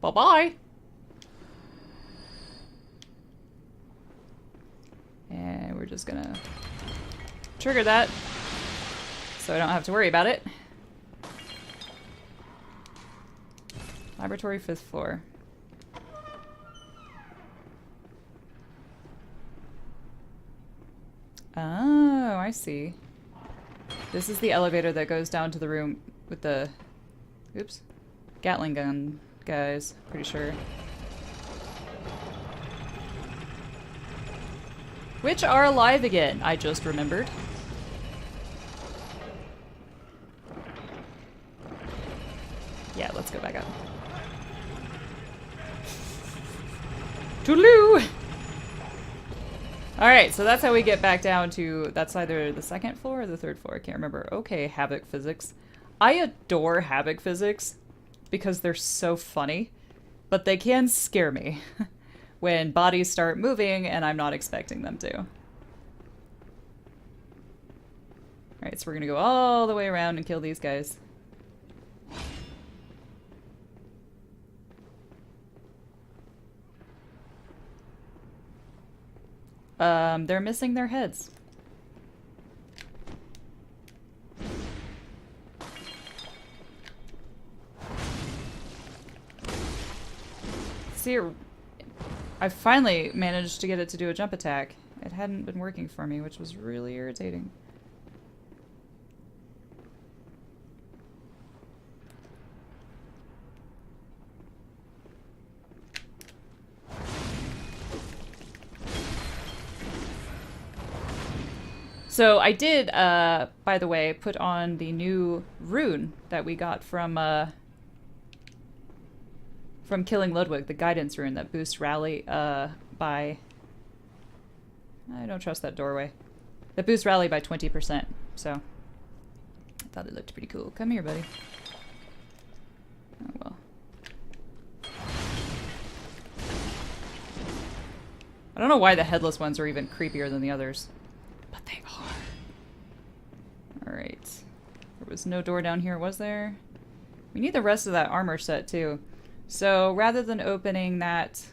Bye-bye. And we're just gonna trigger that so I don't have to worry about it. Laboratory 5th floor. Oh, I see. This is the elevator that goes down to the room with the... Oops. Gatling gun guys, pretty sure. Which are alive again, I just remembered. Yeah, let's go back up. Toodaloo! Alright, so that's how we get back down to... That's either the 2nd floor or the 3rd floor, I can't remember. Okay, Havoc physics. I adore Havoc physics because they're so funny, but they can scare me when bodies start moving and I'm not expecting them to. Alright, so we're gonna go all the way around and kill these guys. They're missing their heads. See, I finally managed to get it to do a jump attack. It hadn't been working for me, which was really irritating. So I did, by the way, put on the new rune that we got from killing Ludwig, the guidance rune that boosts rally by... I don't trust that doorway. That boosts rally by 20%, so I thought it looked pretty cool. Come here, buddy. Oh well. I don't know why the headless ones are even creepier than the others. But they are. Alright. There was no door down here, was there? We need the rest of that armor set, too. So, rather than opening that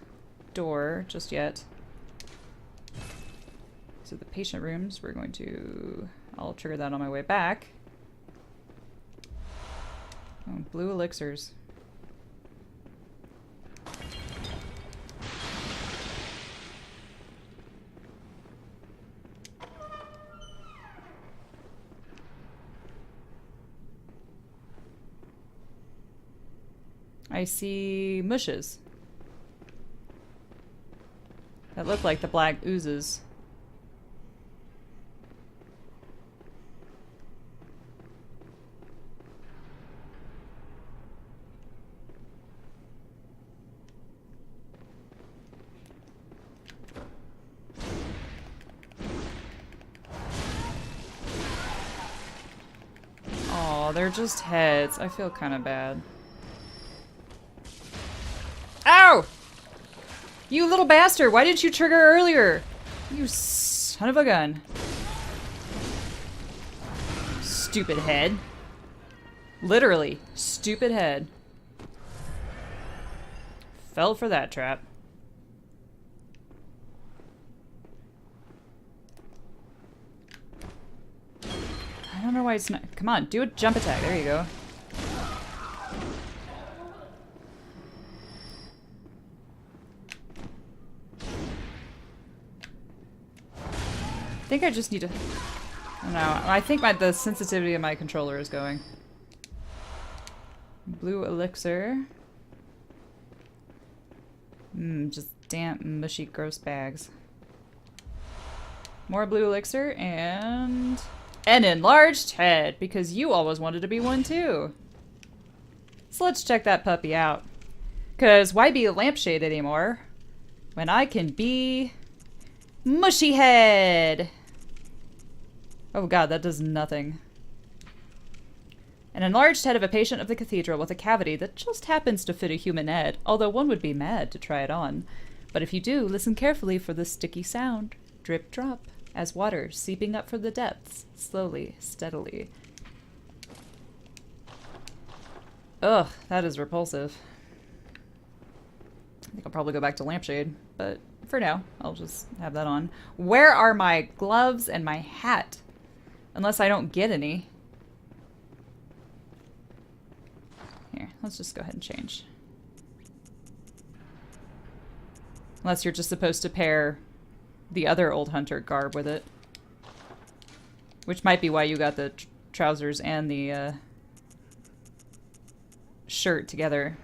door just yet... So the patient rooms, we're going to... I'll trigger that on my way back. Oh, blue elixirs. I see mushes that look like the black oozes. Oh, they're just heads. I feel kind of bad. Ow! You little bastard! Why didn't you trigger earlier? You son of a gun. Stupid head. Literally, stupid head. Fell for that trap. I don't know why it's not. Come on, do a jump attack. There you go. I think I just need to. I don't know. I think the sensitivity of my controller is going. Blue elixir. Just damp, mushy, gross bags. More blue elixir and an enlarged head, because you always wanted to be one too. So let's check that puppy out. Because why be a lampshade anymore when I can be mushy head? Oh god, that does nothing. An enlarged head of a patient of the cathedral with a cavity that just happens to fit a human head, although one would be mad to try it on. But if you do, listen carefully for the sticky sound. Drip drop, as water seeping up from the depths, slowly, steadily. Ugh, that is repulsive. I think I'll probably go back to lampshade, but for now, I'll just have that on. Where are my gloves and my hat? Unless I don't get any. Here, let's just go ahead and change. Unless you're just supposed to pair the other old hunter garb with it. Which might be why you got the trousers and the shirt together.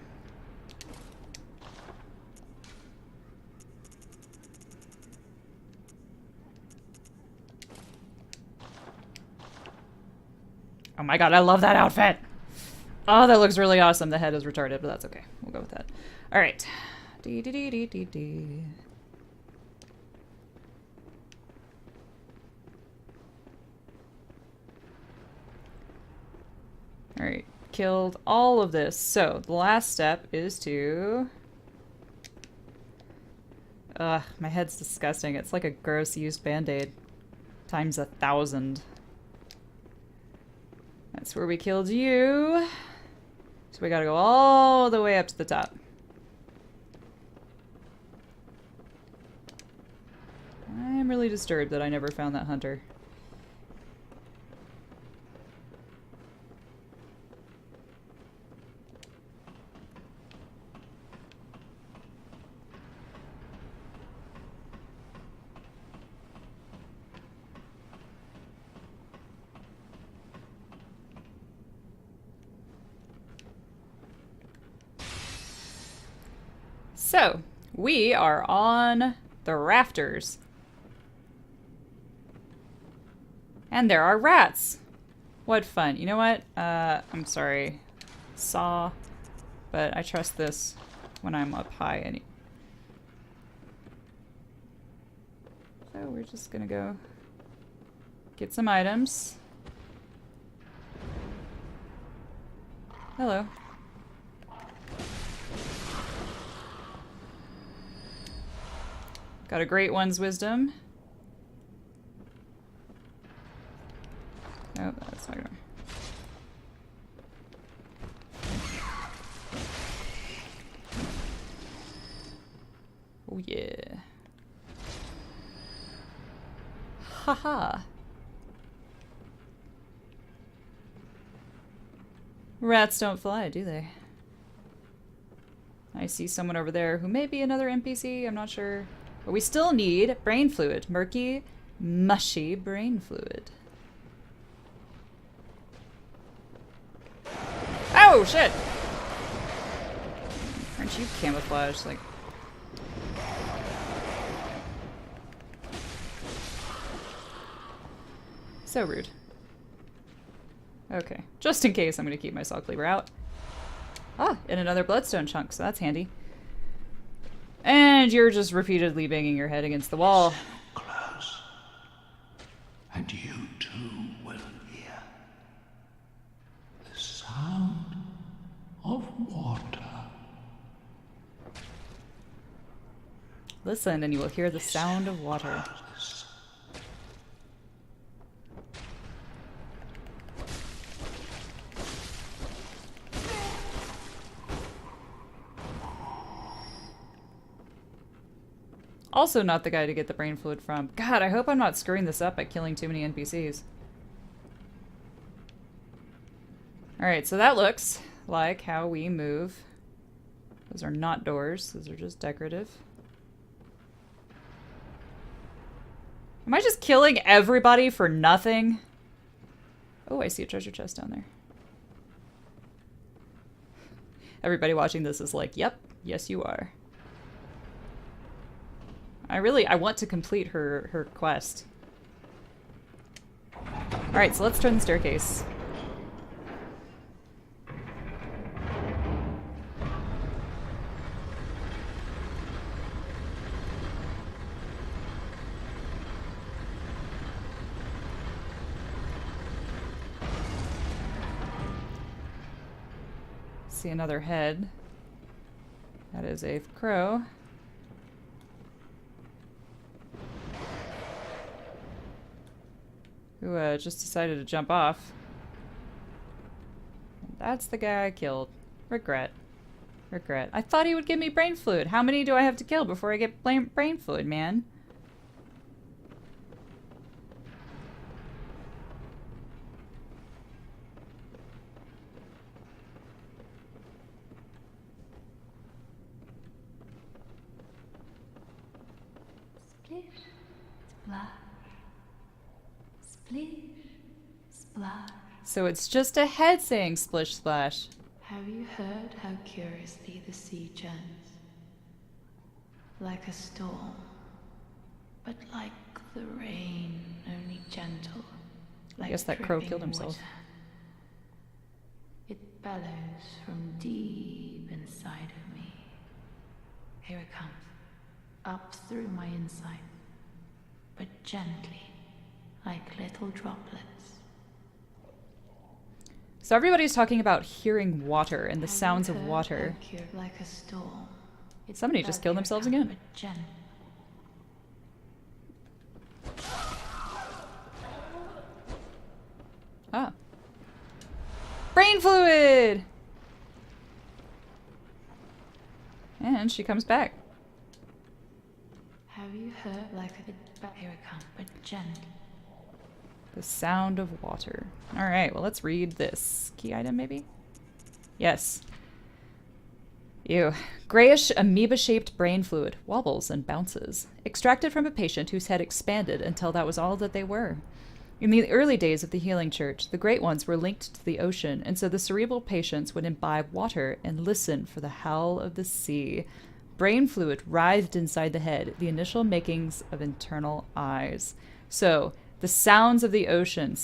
Oh my god, I love that outfit! Oh, that looks really awesome. The head is retarded, but that's okay. We'll go with that. Alright. Dee. Alright. Killed all of this. So, the last step is to... Ugh, my head's disgusting. It's like a gross used band-aid. Times 1,000. That's where we killed you. So we gotta go all the way up to the top. I'm really disturbed that I never found that hunter. So, we are on the rafters. And there are rats. What fun. You know what? I'm sorry. Saw. But I trust this when I'm up high. So we're just gonna go get some items. Hello. Got a great one's wisdom. Oh, that's not gonna... Oh yeah. Haha. Rats don't fly, do they? I see someone over there who may be another NPC, I'm not sure. But we still need brain fluid. Murky, mushy brain fluid. Oh, shit! Aren't you camouflaged? Like... So rude. Okay. Just in case, I'm gonna keep my saw cleaver out. Ah, and another bloodstone chunk, so that's handy. And you're just repeatedly banging your head against the wall. Close. And you too will hear. Listen, and you will hear the sound of water. Also not the guy to get the brain fluid from. God, I hope I'm not screwing this up by killing too many NPCs. Alright, so that looks like how we move. Those are not doors. Those are just decorative. Am I just killing everybody for nothing? Oh, I see a treasure chest down there. Everybody watching this is like, yep, yes you are. I want to complete her quest. Alright, so let's turn the staircase. See another head. That is a crow. Who just decided to jump off. That's the guy I killed. Regret. Regret. I thought he would give me brain fluid. How many do I have to kill before I get brain fluid, man? Splish, splash. Splish, splash. So it's just a head saying splish splash. Have you heard how curiously the sea churns? Like a storm, but like the rain, only gentle. Like I guess that crow dripping killed himself. water. It bellows from deep inside of me. Here it comes, up through my inside, but gently, like little droplets. So everybody's talking about hearing water and the sounds of water. Like a storm. It Somebody just killed themselves again. but gentle. Ah. Brain fluid! And she comes back. Have you heard like a here it comes, but gentle. The sound of water. Alright, well let's read this. Key item maybe? Yes. Ew. Grayish amoeba-shaped brain fluid. Wobbles and bounces. Extracted from a patient whose head expanded until that was all that they were. In the early days of the healing church, the great ones were linked to the ocean, and so the cerebral patients would imbibe water and listen for the howl of the sea. Brain fluid writhed inside the head, the initial makings of internal eyes. So, the sounds of the ocean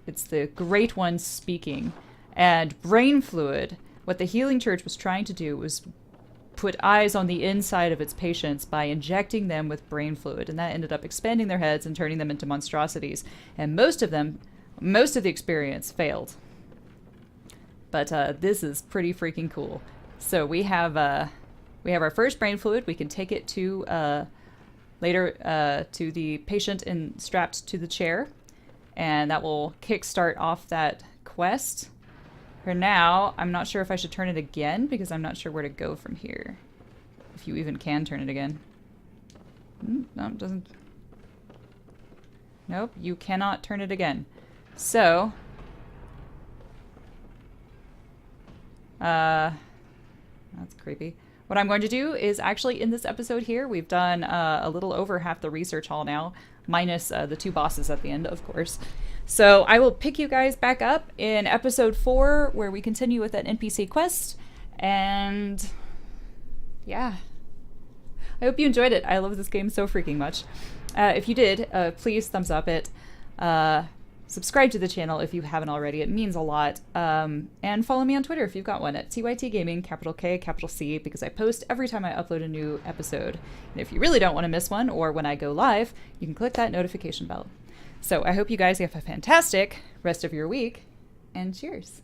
it's the great ones speaking. And brain fluid, what the healing church was trying to do was put eyes on the inside of its patients by injecting them with brain fluid, and that ended up expanding their heads and turning them into monstrosities. And most of the experience failed. But this is pretty freaking cool. So we have our first brain fluid. We can take it to later to the patient strapped to the chair, and that will kickstart off that quest. For now, I'm not sure if I should turn it again because I'm not sure where to go from here. If you even can turn it again. No, it doesn't. Nope, you cannot turn it again. So, that's creepy. What I'm going to do is actually in this episode here, we've done a little over half the research hall now, minus the two bosses at the end, of course. So I will pick you guys back up in episode 4, where we continue with that NPC quest. And yeah, I hope you enjoyed it. I love this game so freaking much. If you did, please thumbs up it. Subscribe to the channel if you haven't already. It means a lot. And follow me on Twitter if you've got one at TYT Gaming, capital K, capital C, because I post every time I upload a new episode. And if you really don't want to miss one, or when I go live, you can click that notification bell. So I hope you guys have a fantastic rest of your week, and cheers.